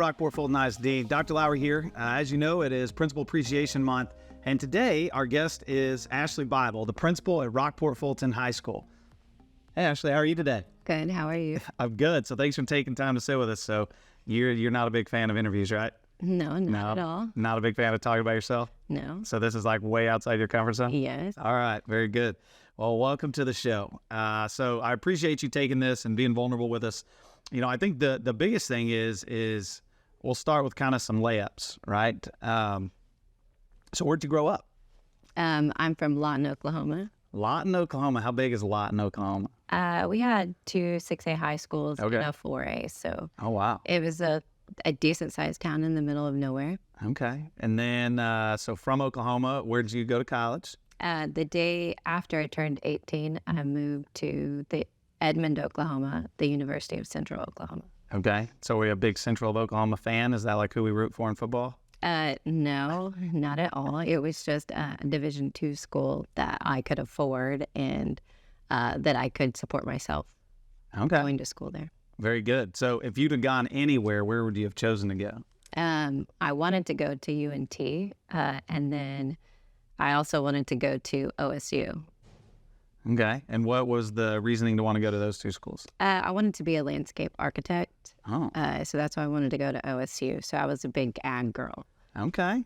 Rockport-Fulton ISD. Dr. Lowry here. As you know, it is Principal Appreciation Month, and today our guest is Ashleigh Bible, the principal at Rockport-Fulton High School. Hey, Ashleigh, how are you today? Good. How are you? I'm good. So thanks for taking time to sit with us. So you're not a big fan of interviews, right? No, not at all. Not a big fan of talking about yourself? No. So this is like way outside your comfort zone? Yes. All right. Very good. Well, welcome to the show. So I appreciate you taking this and being vulnerable with us. You know, I think the biggest thing is we'll start with kind of some layups, right? So where'd you grow up? I'm from Lawton, Oklahoma. Lawton, Oklahoma. How big is Lawton, Oklahoma? We had two 6A high schools Okay. and a 4A, so Oh, wow. it was a decent-sized town in the middle of nowhere. Okay. And then, so from Oklahoma, where'd you go to college? The day after I turned 18, I moved to the Edmond, Oklahoma, the University of Central Oklahoma. Okay. So we're a big Central of Oklahoma fan. Is that like who we root for in football? No, not at all. It was just a Division II school that I could afford and that I could support myself Okay. going to school there. Very good. So if you'd have gone anywhere, where would you have chosen to go? I wanted to go to UNT, and then I also wanted to go to OSU. Okay. And what was the reasoning to want to go to those two schools? I wanted to be a landscape architect, Oh, so that's why I wanted to go to OSU. So I was a big ag girl. okay.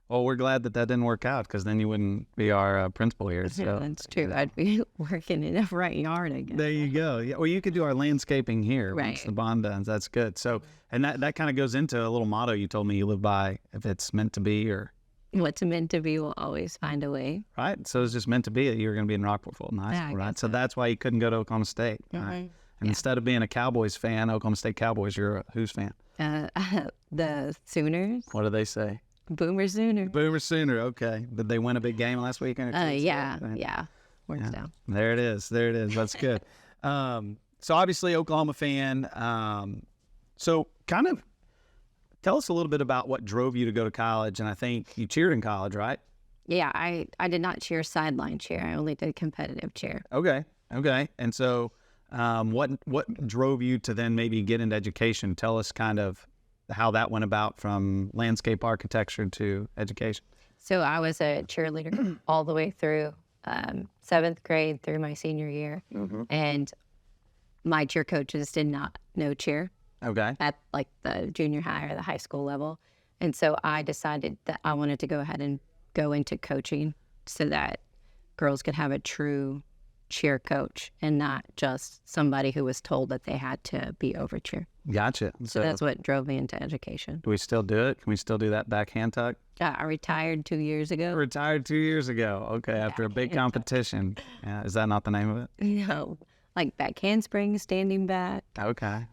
Well, we're glad that didn't work out because then you wouldn't be our principal here. So That's true. I'd be working in a front yard again. there you go. Yeah. Well, you could do our landscaping here once Right. the bond ends. That's good. So, and that kind of goes into a little motto you told me you live by, if it's meant to be or, What's meant to be will always find a way. right? So it's just meant to be that you were going to be in Rockport-Fulton High Yeah, I School, right? guess So so. that's why you couldn't go to Oklahoma State, right? Mhm. And Yeah. instead of being a Cowboys fan, Oklahoma State Cowboys, you're a who's fan? The Sooners, What do they say? Boomer Sooner. Boomer Sooner. Okay. Did they win a big game last weekend? Yeah. Works Yeah. down. There it is. There it is. That's good. So obviously Oklahoma fan. So kind of tell us a little bit about what drove you to go to college. And I think you cheered in college, right? Yeah, I did not cheer sideline cheer. I only did competitive cheer. Okay. Okay. And so what drove you to then maybe get into education? Tell us kind of how that went about from landscape architecture to education. So I was a cheerleader all the way through 7th grade through my senior year. And my cheer coaches did not know cheer Okay. at like the junior high or the high school level. And so I decided that I wanted to go ahead and go into coaching so that girls could have a true cheer coach and not just somebody who was told that they had to be over cheer. Gotcha. So that's what drove me into education. Do we still do it? Can we still do that backhand tuck? I retired 2 years ago. Retired 2 years ago. Okay, after a big Backhand tuck. competition. Yeah, is that not the name of it? No, like back handspring, standing back. Okay.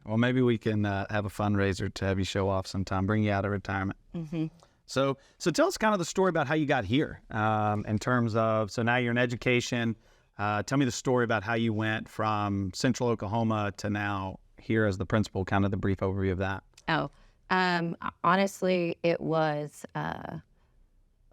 Well, maybe we can have a fundraiser to have you show off sometime. Bring you out of retirement. So tell us kind of the story about how you got here. In terms of, so now you're in education. Tell me the story about how you went from Central Oklahoma to now here as the principal. Kind of the brief overview of that. Oh, honestly, it was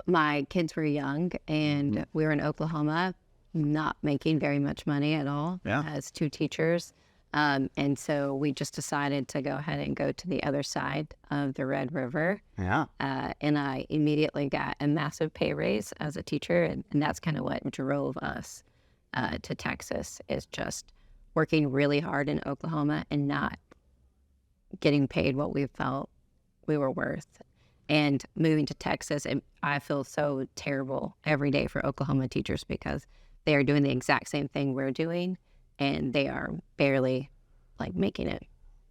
my kids were young and we were in Oklahoma, not making very much money at all Yeah. as two teachers. And so we just decided to go ahead and go to the other side of the Red River. Yeah. And I immediately got a massive pay raise as a teacher. And that's kind of what drove us to Texas, is just working really hard in Oklahoma and not getting paid what we felt we were worth. And moving to Texas, and I feel so terrible every day for Oklahoma teachers because they are doing the exact same thing we're doing, and they are barely like making it.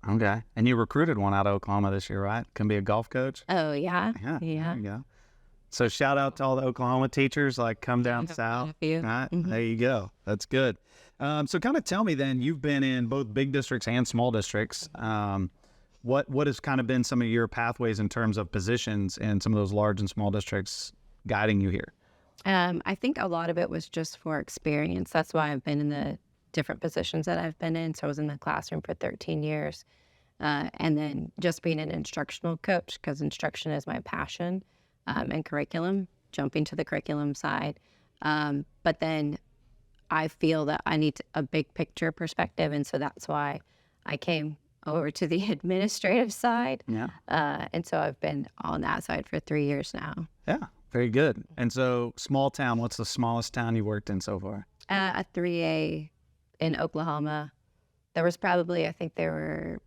Okay. And you recruited one out of Oklahoma this year, right? Can be a golf coach. Oh yeah, Yeah. There you go. So shout out to all the Oklahoma teachers, like come down south. a few. Right? There you go. That's good. So kind of tell me then, you've been in both big districts and small districts. What has kind of been some of your pathways in terms of positions in some of those large and small districts guiding you here? I think a lot of it was just for experience. That's why I've been in the different positions that I've been in. So I was in the classroom for 13 years. And then just being an instructional coach, because instruction is my passion, and curriculum, jumping to the curriculum side. But then I feel that I need a big picture perspective. And so that's why I came over to the administrative side. Yeah. And so I've been on that side for 3 years now. Yeah. Very good. And so small town, what's the smallest town you worked in so far? A 3A in Oklahoma. There was probably, I think there were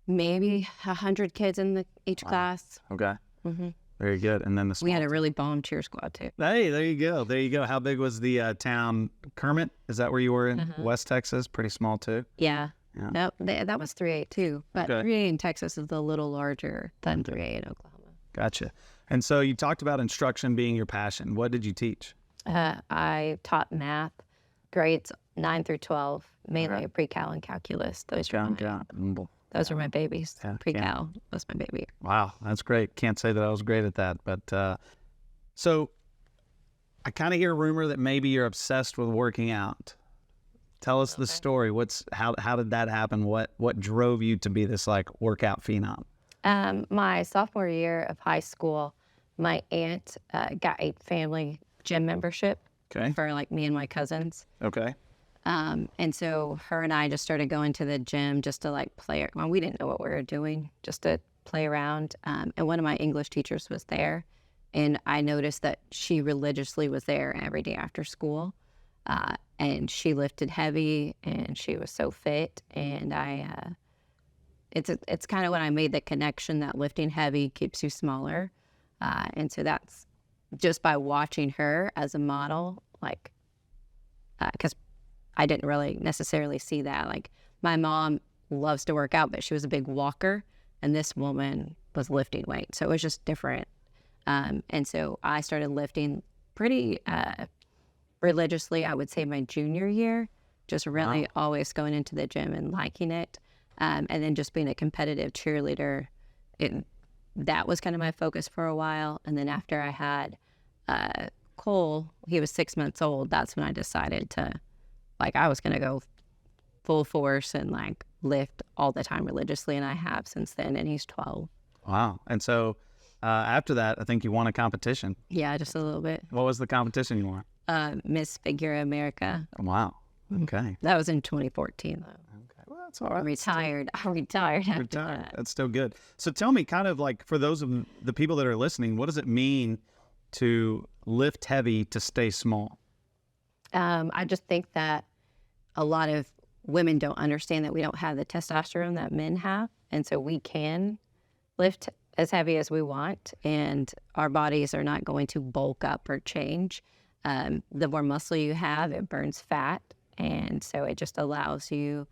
maybe 100 kids in each class. Okay. hmm Very good. And then the small We had a really volunteer squad too. Hey, there you go. There you go. How big was the town? Kermit? Is that where you were in West Texas? Pretty small too. Yeah. Yeah. Nope, that was 3A too. But Okay. 3A in Texas is a little larger than 3A in Oklahoma. Gotcha. And so you talked about instruction being your passion. What did you teach? I taught math, grades 9 through 12, mainly pre-cal and calculus. Those were my babies. Yeah, Pre-cal was my baby. Wow, that's great. Can't say that I was great at that, but so I kind of hear a rumor that maybe you're obsessed with working out. Tell us the story. How did that happen? What drove you to be this like workout phenom? My sophomore year of high school, my aunt got a family gym membership Okay. for like me and my cousins. Okay. And so her and I just started going to the gym just to like play. Well, we didn't know what we were doing, just to play around. And one of my English teachers was there. And I noticed that she religiously was there every day after school. And she lifted heavy and she was so fit. And it's kind of when I made the connection that lifting heavy keeps you smaller. And so that's just by watching her as a model, like, because I didn't really necessarily see that. Like, my mom loves to work out, but she was a big walker, and this woman was lifting weight. So it was just different. And so I started lifting pretty religiously, I would say my junior year, just really always going into the gym and liking it. And then just being a competitive cheerleader, that was kind of my focus for a while. And then after I had Cole, he was 6 months old, that's when I decided to, like, I was going to go full force and like lift all the time religiously. And I have since then, and he's 12. Wow. And so after that, I think you won a competition. Yeah, just a little bit. What was the competition you won? Miss Figure America. Wow. Okay. That was in 2014 though. Okay. Well, that's all right. I retired after that. That's still good. So tell me, kind of like for those of the people that are listening, what does it mean to lift heavy to stay small? I just think that a lot of women don't understand that we don't have the testosterone that men have. And so we can lift as heavy as we want, and our bodies are not going to bulk up or change. The more muscle you have, it burns fat. And so it just allows you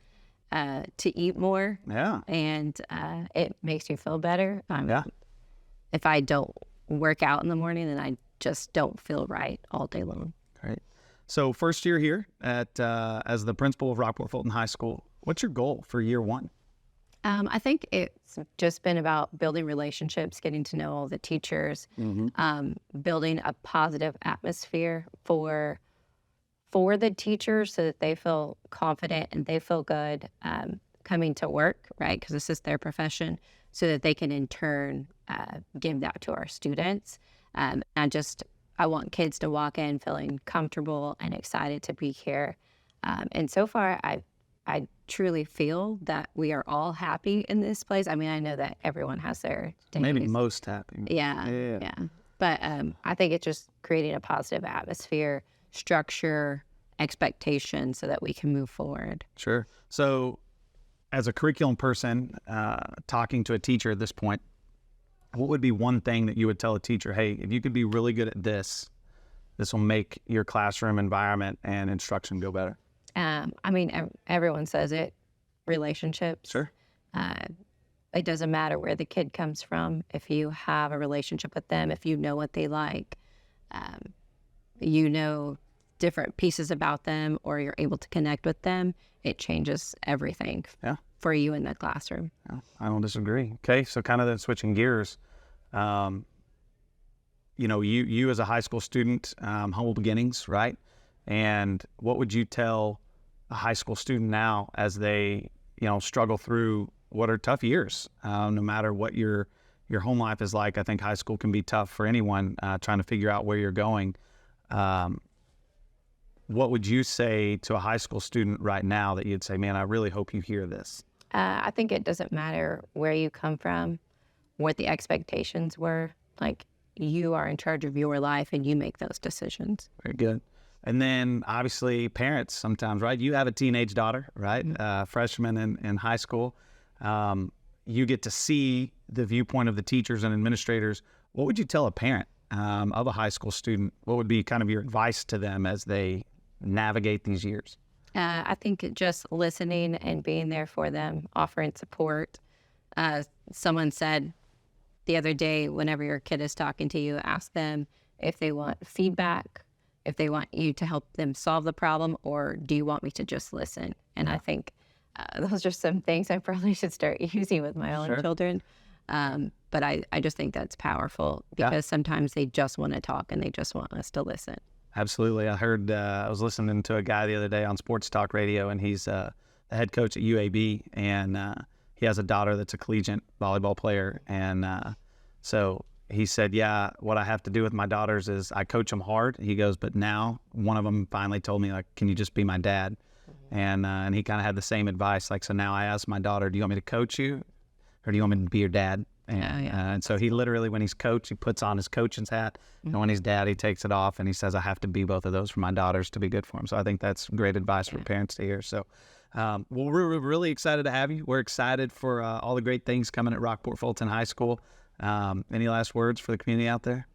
to eat more. Yeah. And it makes you feel better. Yeah. If I don't work out in the morning, then I just don't feel right all day long. Great. So first year here at as the principal of Rockport-Fulton High School, what's your goal for year one? I think it's just been about building relationships, getting to know all the teachers, building a positive atmosphere for the teachers so that they feel confident and they feel good coming to work, right? Because this is their profession, so that they can in turn give that to our students. I want kids to walk in feeling comfortable and excited to be here. And so far, I truly feel that we are all happy in this place. I mean, I know that everyone has their days. Maybe most happy. Yeah. But I think it's just creating a positive atmosphere, structure, expectation, so that we can move forward. Sure. So as a curriculum person, talking to a teacher at this point, what would be one thing that you would tell a teacher, hey, if you could be really good at this will make your classroom environment and instruction go better? I mean, everyone says it, relationships. Sure. It doesn't matter where the kid comes from. If you have a relationship with them, if you know what they like, you know different pieces about them, or you're able to connect with them, it changes everything for you in the classroom. Yeah, I don't disagree. Okay, so kind of then switching gears, you as a high school student, humble beginnings, right? And what would you tell a high school student now as they, struggle through what are tough years? No matter what your home life is like, I think high school can be tough for anyone trying to figure out where you're going. What would you say to a high school student right now that you'd say, man, I really hope you hear this? I think it doesn't matter where you come from, what the expectations were. Like, you are in charge of your life and you make those decisions. Very good. And then obviously parents sometimes, right? You have a teenage daughter, right? Freshman in high school. You get to see the viewpoint of the teachers and administrators. What would you tell a parent of a high school student? What would be kind of your advice to them as they navigate these years? I think just listening and being there for them, offering support. Someone said the other day, whenever your kid is talking to you, ask them if they want feedback, if they want you to help them solve the problem, or do you want me to just listen? And I think those are some things I probably should start using with my own children. But I just think that's powerful because sometimes they just want to talk and they just want us to listen. Absolutely. I heard, I was listening to a guy the other day on sports talk radio, and he's the head coach at UAB, and he has a daughter that's a collegiate volleyball player. And so he said, yeah, what I have to do with my daughters is I coach them hard. He goes, but now one of them finally told me, like, can you just be my dad? And he kind of had the same advice. Like, so now I asked my daughter, do you want me to coach you or do you want me to be your dad? And so he literally, when he's coach, he puts on his coach's hat. And when he's dad, he takes it off. And he says, I have to be both of those for my daughters to be good for them. So I think that's great advice for parents to hear. So, well, we're really excited to have you. We're excited for all the great things coming at Rockport-Fulton High School. Any last words for the community out there?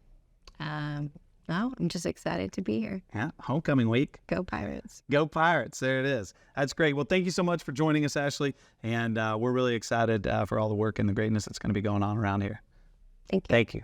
No, I'm just excited to be here. Yeah, homecoming week. Go Pirates. Go Pirates. There it is. That's great. Well, thank you so much for joining us, Ashleigh. And we're really excited for all the work and the greatness that's going to be going on around here. Thank you. Thank you.